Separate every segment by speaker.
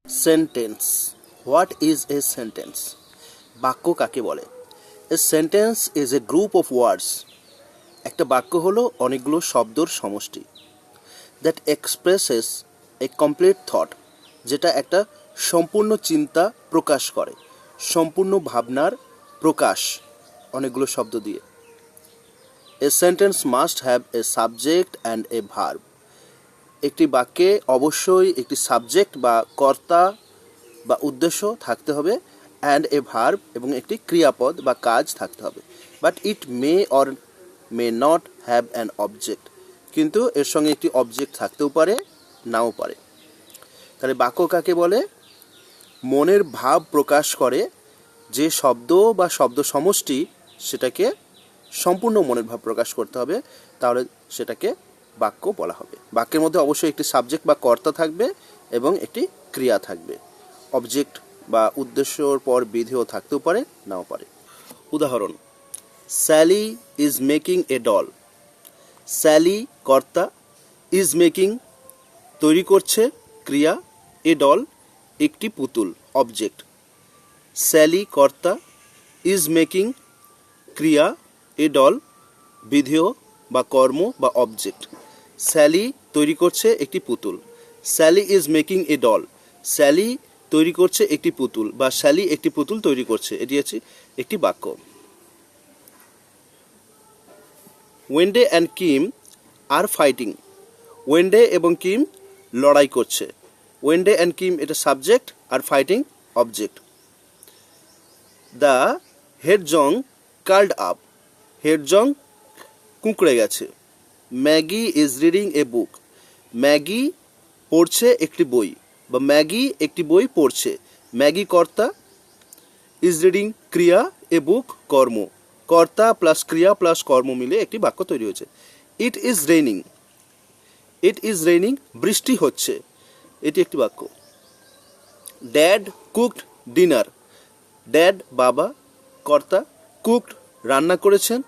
Speaker 1: Sentence. What is a sentence? বাক্য কাকে বলে? A sentence is a group of words. একটা বাক্য হলো অনেকগুলো শব্দর সমষ্টি that expresses a complete thought, যেটা একটা সম্পূর্ণ চিন্তা প্রকাশ করে, সম্পূর্ণ ভাবনার প্রকাশ অনেকগুলো শব্দ দিয়ে। A sentence must have a subject and a verb. একটি বাক্যে অবশ্যই একটি সাবজেক্ট বা কর্তা বা উদ্দেশ্য থাকতে হবে অ্যান্ড এ ভার্ব এবং একটি ক্রিয়াপদ বা কাজ থাকতে হবে। But it May or may not have an object, কিন্তু এর সঙ্গে একটি অবজেক্ট থাকতেও পারে, নাও পারে। তাহলে বাক্য কাকে বলে? মনের ভাব প্রকাশ করে যে শব্দ বা শব্দ সমষ্টি, সেটাকে সম্পূর্ণ মনের ভাব প্রকাশ করতে হবে, তাহলে সেটাকে বাক্য বলা হবে। বাক্যের মধ্যে অবশ্যই একটি সাবজেক্ট বা কর্তা থাকবে এবং একটি ক্রিয়া থাকবে। অবজেক্ট বা উদ্দেশ্যর পর বিধেয় থাকতেও পারে, নাও পারে। উদাহরণ: Sally is making a doll. Sally কর্তা, ইজ মেকিং তৈরি করছে ক্রিয়া, এ ডল একটি পুতুল অবজেক্ট। স্যালি কর্তা, ইজ মেকিং ক্রিয়া, এ ডল বিধেয় বা কর্ম বা অবজেক্ট। স্যালি তৈরি করছে একটি পুতুল। Sally is making a doll, Sally তৈরি করছে একটি পুতুল বা স্যালি একটি পুতুল তৈরি করছে, এটি হচ্ছে একটি বাক্য। Wendy and Kim are fighting. Wendy এবং কিম লড়াই করছে। ওয়েন্ডে অ্যান্ড কিম এটা সাবজেক্ট আর fighting object. The hedgehog curled up. Hedgehog কুঁকড়ে গেছে। Maggie is reading a book. Maggie পড়ছে একটি বই বা ম্যাগি একটি বই পড়ছে। ম্যাগি কর্তা, ইজ রিডিং ক্রিয়া, এ বুক কর্ম। কর্তা প্লাস ক্রিয়া প্লাস কর্ম মিলে একটি বাক্য তৈরি হয়েছে। It is raining. It is raining বৃষ্টি হচ্ছে, এটি একটি বাক্য। Dad cooked dinner. ড্যাড বাবা কর্তা, কুকড রান্না করেছেন,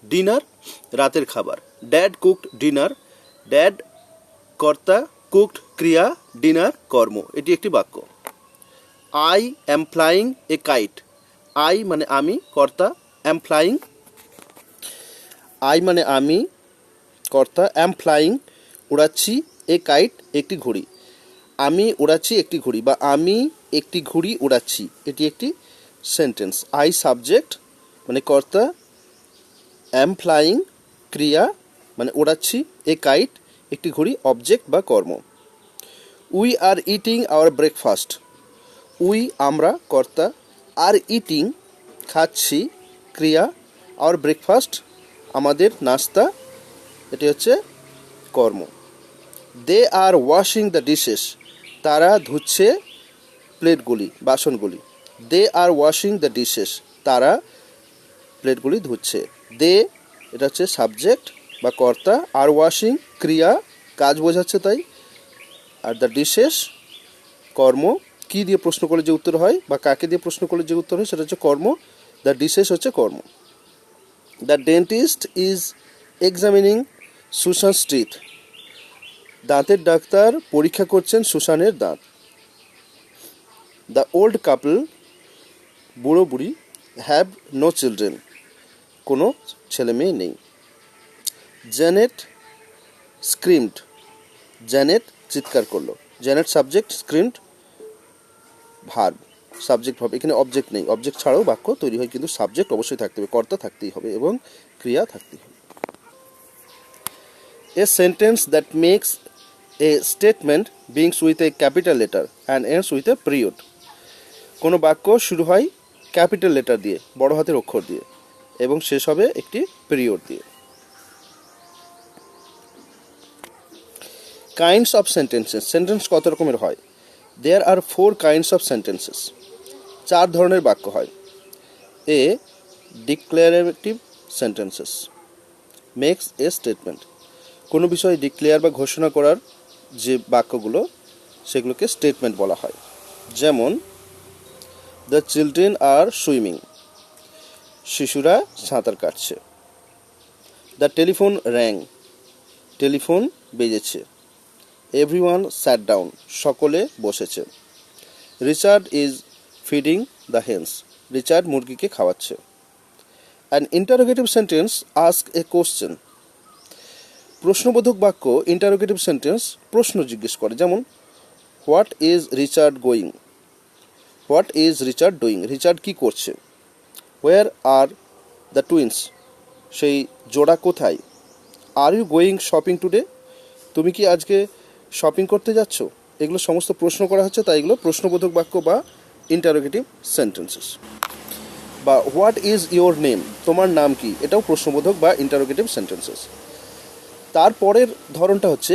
Speaker 1: ডিনার রাতের খাবার। ড্যাড কুকড ডিনার, ড্যাড কর্তা, কুকড ক্রিয়া, ডিনার কর্ম, এটি একটি বাক্য। I am flying a kite. I মানে আমি কর্তা, অ্যাম ফ্লাইং আই মানে আমি কর্তা, অ্যাম ফ্লাইং উড়াচ্ছি, এ কাইট একটি ঘুড়ি। আমি উড়াচ্ছি একটি ঘুড়ি বা আমি একটি ঘুড়ি উড়াচ্ছি, এটি একটি সেন্টেন্স। আই সাবজেক্ট মানে কর্তা, অ্যাম ফ্লাইং ক্রিয়া মানে উড়াচ্ছি, এ কাইট একটি ঘুড়ি অবজেক্ট বা কর্ম। We are eating our breakfast. We আমরা কর্তা, আর ইটিং খাচ্ছি ক্রিয়া, আওয়ার ব্রেকফাস্ট আমাদের নাস্তা, এটি হচ্ছে কর্ম। দে আর ওয়াশিং দ্য ডিশেস। তারা ধুচ্ছে প্লেটগুলি বাসনগুলি। দে আর ওয়াশিং দ্য ডিশেস, তারা প্লেটগুলি ধুচ্ছে। দে এটা হচ্ছে সাবজেক্ট বা কর্তা, আর ওয়াশিং ক্রিয়া কাজ বোঝাচ্ছে তাই, আর দ্য ডিশেস কর্ম। কী দিয়ে প্রশ্ন করলে যে উত্তর হয় বা কাকে দিয়ে প্রশ্ন করলে যে উত্তর হয় সেটা হচ্ছে কর্ম। দ্য ডিশেস হচ্ছে কর্ম। The dentist is examining Susan's teeth. দাঁতের ডাক্তার পরীক্ষা করছেন সুশানের দাঁত। দ্য ওল্ড কাপল বুড়ো বুড়ি হ্যাভ নো চিলড্রেন, কোনো ছেলে মেয়ে নেই। Janet screamed. জ্যানেট চিৎকার করলো। Janet subject, screamed verb, subject হবে, এখানে অবজেক্ট নেই। অবজেক্ট ছাড়াও বাক্য তৈরি হয়, কিন্তু সাবজেক্ট অবশ্যই থাকতে হবে, কর্তা থাকতেই হবে এবং ক্রিয়া থাকতেই হবে। A sentence that makes a statement begins with a capital letter and ends with a period. কোনো বাক্য শুরু হয় ক্যাপিটাল লেটার দিয়ে, বড় হাতের অক্ষর দিয়ে, এবং শেষ হবে একটি পিরিয়ড দিয়ে। Kinds of sentences. সেন্টেন্স কত রকমের হয়? There are 4 kinds of sentences. 4 ধরনের বাক্য হয়। A declarative sentences makes a statement. কোনো বিষয়ে ডিক্লেয়ার বা ঘোষণা করার যে বাক্যগুলো সেগুলোকে স্টেটমেন্ট বলা হয়। যেমন দ্য চিলড্রেন আর সুইমিং, শিশুরা সাঁতার কাটছে। দ্য টেলিফোন র্যাং, টেলিফোন বেজেছে। এভরিওয়ান স্যাট ডাউন, সকলে বসেছে। Richard is feeding the hens. Richard মুরগিকে খাওয়াচ্ছে। An interrogative sentence ask a question. প্রশ্নবোধক বাক্য ইন্টারোগেটিভ সেন্টেন্স প্রশ্ন জিজ্ঞেস করে, যেমন what is Richard going, what is Richard doing, Richard কী করছে। হোয়ার আর দ্য টুইন্স, সেই জোড়া কোথায়। Are you going shopping today, তুমি কি আজকে শপিং করতে যাচ্ছ। এগুলো সমস্ত প্রশ্ন করা হচ্ছে, তাই এগুলো প্রশ্নবোধক বাক্য বা ইন্টারোগেটিভ সেন্টেন্সেস। বা হোয়াট ইজ ইয়োর নেম, তোমার নাম কি, এটাও প্রশ্নবোধক বা ইন্টারোগেটিভ সেন্টেন্সেস। তারপরের ধরনটা হচ্ছে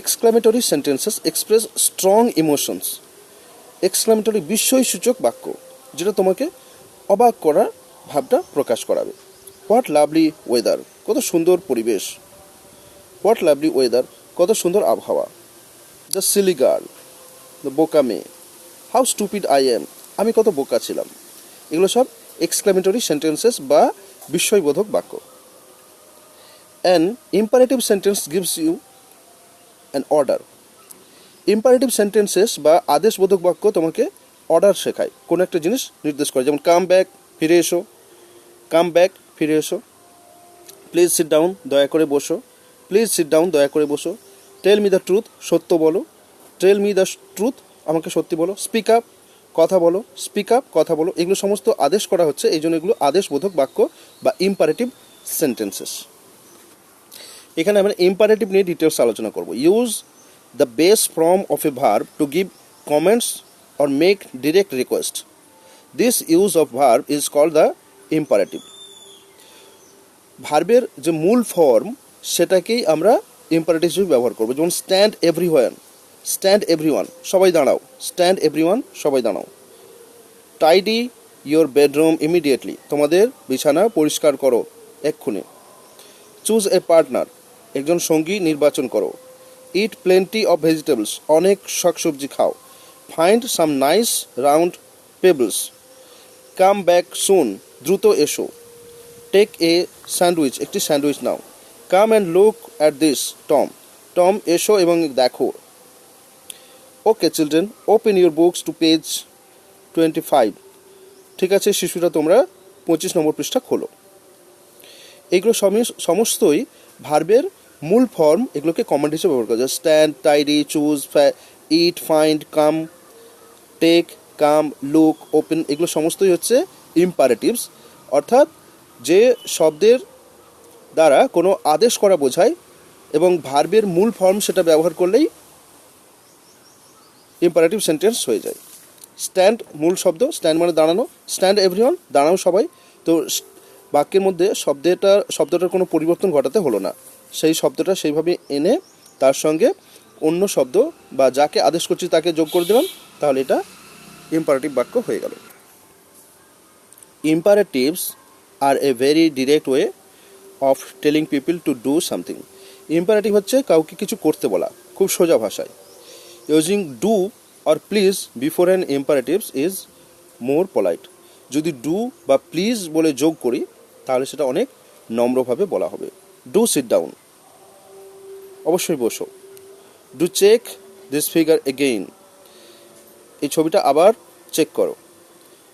Speaker 1: exclamatory sentences express strong emotions. Exclamatory বিস্ময়সূচক বাক্য, যেটা তোমাকে অবাক করার ভাবটা প্রকাশ করাবে। হোয়াট লাভলি ওয়েদার, কত সুন্দর পরিবেশ। হোয়াট লাভলি ওয়েদার, কত সুন্দর আবহাওয়া। দ্য সিলি গার্ল, দ্য বোকা মেয়ে। হাউ স্টুপিড আই এম, আমি কত বোকা ছিলাম। এগুলো সব এক্সক্লামেটরি সেন্টেন্সেস বা বিস্ময়বোধক বাক্য। An imperative sentence gives you an order. Imperative sentences বা আদেশবোধক বাক্য তোমাকে অর্ডার শেখায়, কোনো একটা জিনিস নির্দেশ করে, যেমন কাম ব্যাক, ফিরে এসো। কাম ব্যাক, ফিরে এসো। প্লিজ সিট ডাউন, দয়া করে বসো। প্লিজ সিট ডাউন, দয়া করে বসো। টেল মি দ্য ট্রুথ, সত্য বলো। টেল মি দ্য ট্রুথ, আমাকে সত্যি বলো। স্পিক আপ, কথা বলো। স্পিক আপ, কথা বলো। এগুলো সমস্ত আদেশ করা হচ্ছে, এই জন্য এগুলো আদেশবোধক বাক্য বা ইম্পারেটিভ সেন্টেন্সেস। এখানে আমরা ইম্পারেটিভ নিয়ে ডিটেলস আলোচনা করব। Use the base form of a verb to give comments or make direct request. This use of verb is called the imperative. ভার্বের যে মূল ফর্ম সেটাকেই আমরা ইম্পারেটিভ হিসেবে ব্যবহার করবো, যেমন স্ট্যান্ড এভরিওয়ান, স্ট্যান্ড এভরিওয়ান, সবাই দাঁড়াও। স্ট্যান্ড এভরিওয়ান, সবাই দাঁড়াও। টাইডি ইয়োর বেডরুম ইমিডিয়েটলি, তোমাদের বিছানা পরিষ্কার করো এক্ষুনি। চুজ এ পার্টনার, একজন সঙ্গী নির্বাচন করো। ইট প্লেন্টি অফ ভেজিটেবলস, অনেক শাকসবজি খাও। Find some nice round pebbles. Come back soon, দ্রুত এসো। টেক এ স্যান্ডউইচ, একটি স্যান্ডউইচ নাও। Come and look at this Tom, Tom এসো এবং দেখো। Okay children, open your books to page 25, ঠিক আছে শিশুরা তোমরা 25 নম্বর পৃষ্ঠা খোলো। এগুলো সমস্তই ভার্বের মূল ফর্ম, এগুলোকে কমান্ড হিসেবে ব্যবহার করা যায়। স্ট্যান্ড, টাইডি, চুজ, ইট, ফাইন্ড, কাম, টেক, কাম, লুক, ওপেন, এগুলো সমস্তই হচ্ছে ইম্পারেটিভস, অর্থাৎ যে শব্দের দ্বারা কোনো আদেশ করা বোঝায় এবং ভার্বের মূল ফর্ম সেটা ব্যবহার করলেই ইম্পারেটিভ সেন্টেন্স হয়ে যায়। স্ট্যান্ড মূল শব্দ, স্ট্যান্ড মানে দাঁড়ানো। স্ট্যান্ড এভরিওয়ান, দাঁড়াও সবাই। তো বাক্যের মধ্যে শব্দটার কোনো পরিবর্তন ঘটাতে হলো না, সেই শব্দটা সেইভাবে এনে তার সঙ্গে অন্য শব্দ বা যাকে আদেশ করছি তাকে যোগ করে দিলাম, তাহলে এটা ইম্পারেটিভ বাক্য হয়ে গেল। Imperatives are a very direct way of telling people to do something. Imperative হচ্ছে কাউকে কিছু করতে বলা, খুব সোজা ভাষায়। Using do or please before an imperatives is more polite. যদি ডু বা প্লিজ বলে যোগ করি তাহলে সেটা অনেক নম্রভাবে বলা হবে। ডু সিট ডাউন, অবশ্যই বসো। Do check this figure again, এই ছবিটা আবার চেক করো।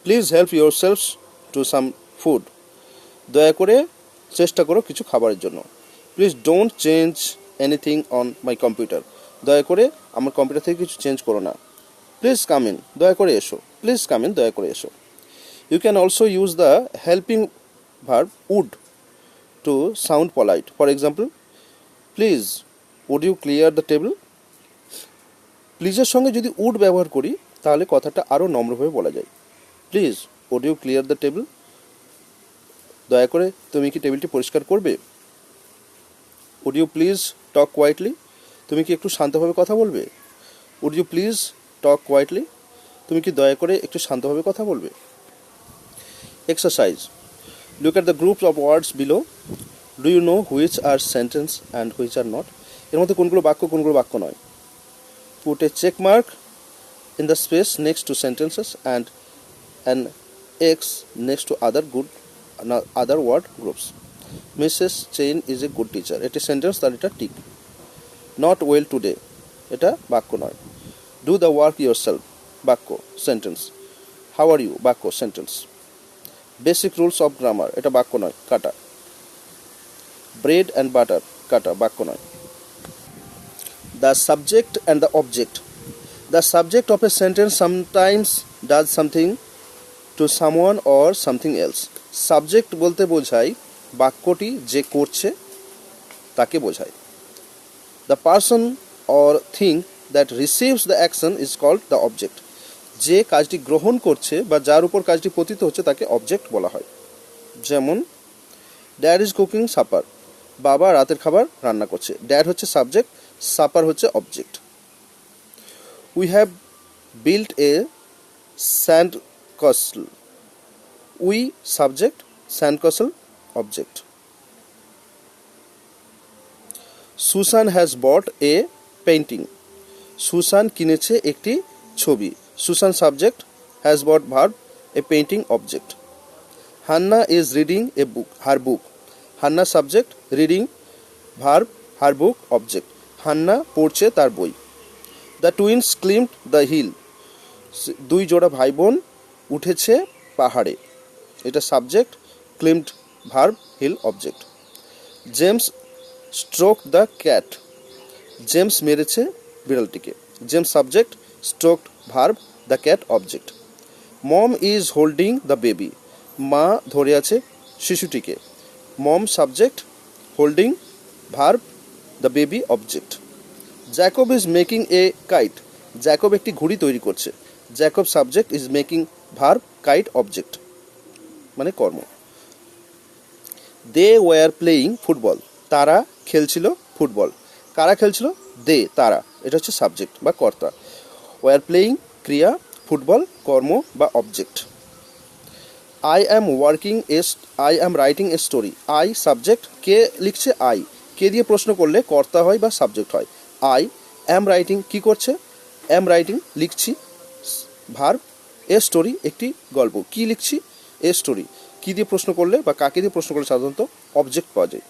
Speaker 1: Please help yourselves to some food, দয়া করে চেষ্টা করো কিছু খাবারের জন্য। Please don't change anything on my computer, দয়া করে আমার কম্পিউটার থেকে কিছু চেঞ্জ করো না। প্লিজ কাম ইন, দয়া করে এসো। প্লিজ কাম ইন, দয়া করে এসো। You can also use the helping verb would to sound polite. For example, please would you clear the table. প্লিজের সঙ্গে যদি উড ব্যবহার করি তাহলে কথাটা আরও নম্রভাবে বলা যায়। Please would you clear the table, দয়া করে তুমি কি টেবিলটি পরিষ্কার করবে। Would you please talk quietly, তুমি কি একটু শান্তভাবে কথা বলবে। Would you please talk quietly, তুমি কি দয়া করে একটু শান্তভাবে কথা বলবে। Exercise, look at the groups of words below. Do you know which are sentence and which are not. এর মধ্যে কোনগুলো বাক্য কোনগুলো বাক্য নয়। Put a check mark in the space next to sentences and an X next to other word groups. Mrs Chen is a good teacher, এটি sentence, তার এটা টিক। নট ওয়েল টুডে, এটা বাক্য নয়। Do the work yourself, বাক্য sentence. How are you বাক্য sentence. Basic rules of grammar এটা বাক্য নয়, কাটা। ব্রেড অ্যান্ড বাটার কাটা, বাক্য নয়। The subject and the object. The subject of a sentence sometimes does something to someone or something else. Subject বলতে বোঝায় বাক্যটি যে করছে তাকে বোঝায়। The person or thing that receives the action is called the object. যে কাজটি গ্রহণ করছে বা যার উপর কাজটি পতিত হচ্ছে তাকে অবজেক্ট বলা হয়। যেমন ড্যাড ইজ কুকিং সাপার, বাবা রাতের খাবার রান্না করছে। ড্যাড হচ্ছে সাবজেক্ট, সাপার হচ্ছে object. We have built a sand castle. We subject, sand castle object. Susan has bought a painting. Susan কিনেছে একটি ছবি। Susan subject, has bought verb, a painting object. Hannah is reading a book, her book. Hannah subject, reading verb, her book object. Hannah পড়ছে তার বই। The twins climbed the hill. দুই জোড়া ভাই বোন উঠেছে পাহাড়ে, এটা subject, climbed verb, hill object. James stroke the cat. James মেরেছে বিড়ালটিকে। James subject, stroked verb, the cat object. Mom is holding the baby. মা ধরে আছে শিশুটিকে। Mom subject, holding verb, the baby object. Jacob is making a kite. Jacob একটি ঘুড়ি তৈরি করছে। Jacob subject, is making verb, kite object মানে কর্ম। They were playing football. তারা খেলছিল ফুটবল। কারা খেলছিল? দে, তারা, এটা হচ্ছে সাবজেক্ট বা কর্তা। ওয়ার প্লেয়িং ক্রিয়া, ফুটবল কর্ম বা object. I am writing a story. I subject, কে লিখছে? আই। কে দিয়ে প্রশ্ন করলে কর্তা হয় বা সাবজেক্ট হয়। আই অ্যাম রাইটিং কি করছে? অ্যাম রাইটিং লিখছি, ভার্ব। এ স্টোরি একটি গল্প। কি লিখছি? A story. কি দিয়ে প্রশ্ন করলে বা কাকে দিয়ে প্রশ্ন করলে সাধারণত অবজেক্ট পাওয়া যায়।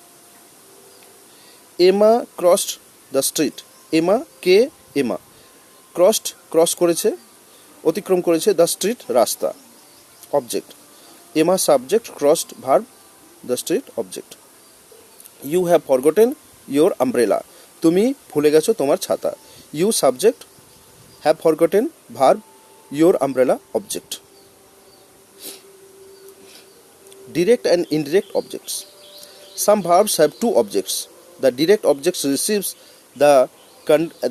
Speaker 1: Emma crossed the street. Emma কে? এমা। ক্রসড ক্রস করেছে, অতিক্রম করেছে, দ্য স্ট্রিট রাস্তা object. Emma subject, crossed verb, the street object. You have forgotten your umbrella. তুমি ভুলে গেছো তোমার ছাতা। You subject, have forgotten verb, your umbrella object. Direct and indirect objects. Some verbs have two objects. The direct object receives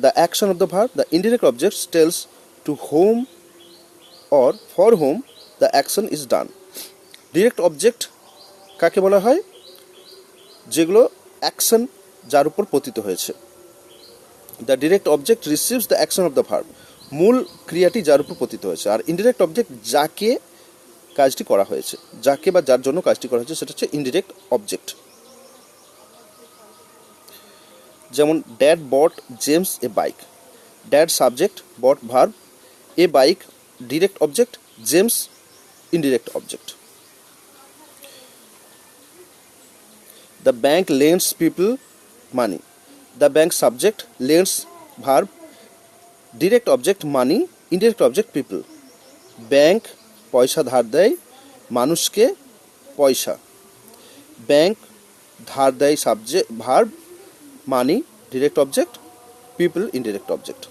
Speaker 1: the action of the verb. The indirect object tells to whom or for whom the action is done. Direct object কাকে বলা হয়? যেগুলো action যার উপর পতিত হয়েছে। The direct object receives the action of the verb. মূল ক্রিয়াটি যার উপর পতিত হয়েছে। আর ইনডিরেক্ট অবজেক্ট যাকে কাজটি করা হয়েছে, যাকে বা যার জন্য কাজটি করা হয়েছে, সেটা হচ্ছে ইনডিরেক্ট অবজেক্ট। যেমন dad bought James a bike. Dad subject, bought verb, a bike direct object, James indirect object. The bank lends people money. The bank subject, lends verb, direct object money, indirect object people. Bank পয়সা ধার দেয় মানুষকে, পয়সা। Bank ধার দেয় subject, verb, money direct object, people indirect object.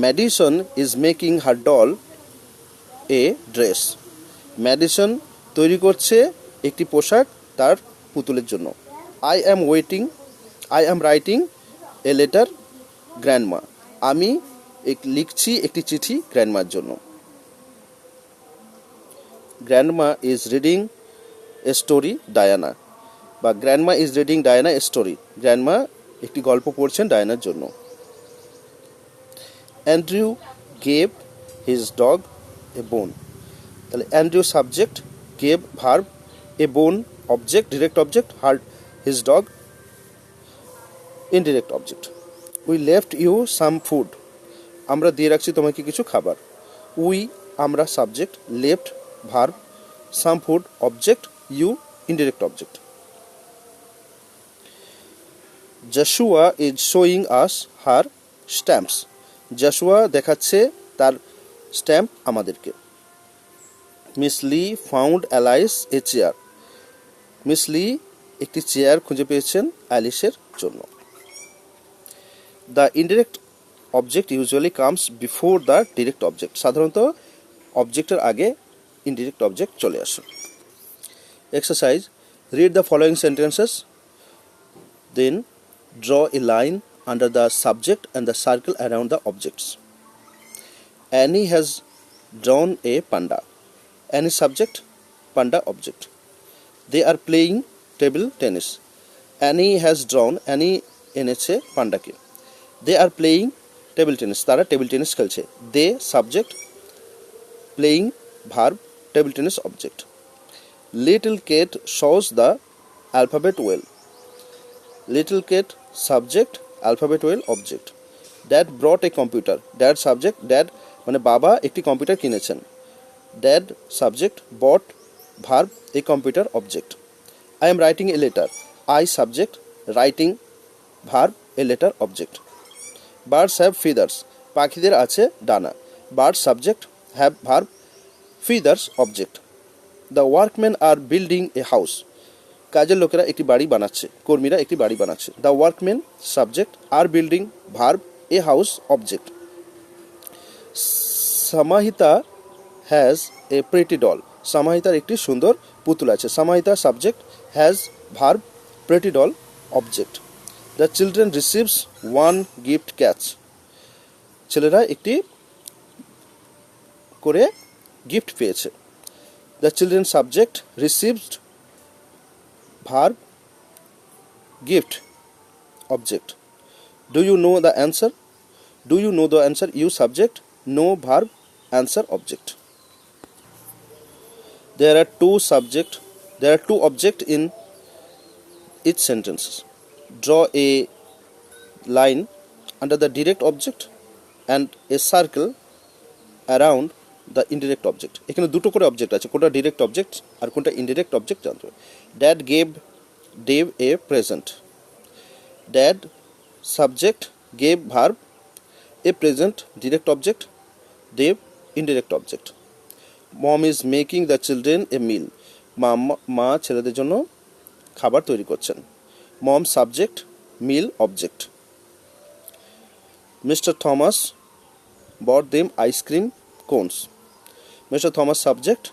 Speaker 1: Madison is making her doll a dress. Madison তৈরি করছে একটি পোশাক তার পুতুলের জন্য। I am writing a letter grandma. আমি লিখছি একটি চিঠি গ্র্যান্ডমার জন্য। Grandma is reading a story Diana, বা grandma is reading Diana a story. Grandma একটি গল্প পড়ছেন ডায়ানার জন্য। Andrew gave his dog a bone. তাহলে Andrew subject, gave verb, a bone object, direct object, hard his dog indirect object. We left you some food. আমরা দিয়ে রাখছি তোমাকে কিছু খাবার। উই আমরা subject, left verb, some food object, you indirect object. Joshua is showing us her stamps. Joshua দেখাচ্ছে তার stamp আমাদেরকে। Miss Lee found Alice a chair. Miss Lee একটি চেয়ার খুঁজে পেয়েছেন অ্যালিসের জন্য। The indirect object usually comes before the direct object. সাধারণত অবজেক্টের আগে ইনডিরেক্ট অবজেক্ট চলে আসে। Exercise, read the following sentences, then draw a line under the subject and the circle around the objects. Annie has drawn a panda. Annie subject, panda object. They are playing table tennis. Annie has drawn, Annie এনেছে পান্ডাকে। They are playing table tennis. তারা table tennis খেলছে। They subject, playing verb, table tennis object. Little cat shows the alphabet well. Little cat subject, alphabet well object. Dad brought a computer. Dad subject, dad মানে বাবা একটি computer কিনেছেন। Dad subject, bought verb, a computer object. I am writing a letter. I subject, writing verb, a letter object. Birds have feathers. পাখিদের আছে ডানা। Birds subject, have verb, feathers object. The workmen are building a house. কাজের লোকেরা একটি বাড়ি বানাচ্ছে, কর্মীরা একটি বাড়ি বানাচ্ছে। The workman subject, are building verb, a house object. Samahita has a pretty doll. সামাহিতার একটি সুন্দর পুতুল আছে। Samahita subject, has verb, pretty doll object. The children receives one gift catch. ছেলেরা একটি করে গিফট পেয়েছে। The children subject, received verb, gift object. Do you know the answer? Do you know the answer? You subject, know verb, answer object. There are two objects in each sentence. Draw a line under the direct object and a circle around the indirect object. এখানে দুটো করে object আছে, কোনটা direct object আর কোনটা indirect object জানতে হবে। Dad gave Dave a present. Dad subject, gave verb, a present direct object, Dave indirect object. Mom is making the children a meal. মা ছেলেদের জন্য খাবার তৈরি করছেন। Mom subject, meal object. Mr. Thomas bought them ice cream cones. Mr. Thomas subject,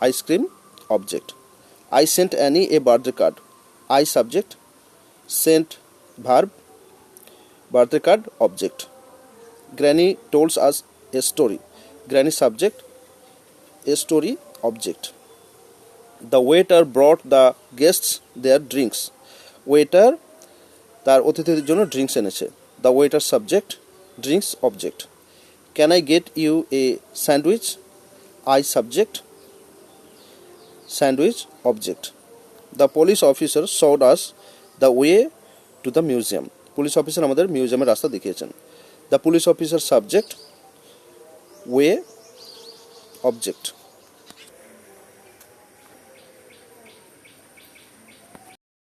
Speaker 1: ice cream object. I sent Annie a birthday card. I subject, sent verb, birthday card object. Granny told us a story. Granny subject, a story object. The waiter brought the guests their drinks. Waiter তার অতিথিদের জন্য drinks এনেছে। The waiter subject, drinks object. Can I get you a sandwich? I subject, sandwich object. The police officer showed us the way to the museum. Police officer আমাদের মিউজিয়ামের রাস্তা দেখিয়েছেন। The police officer subject, way object.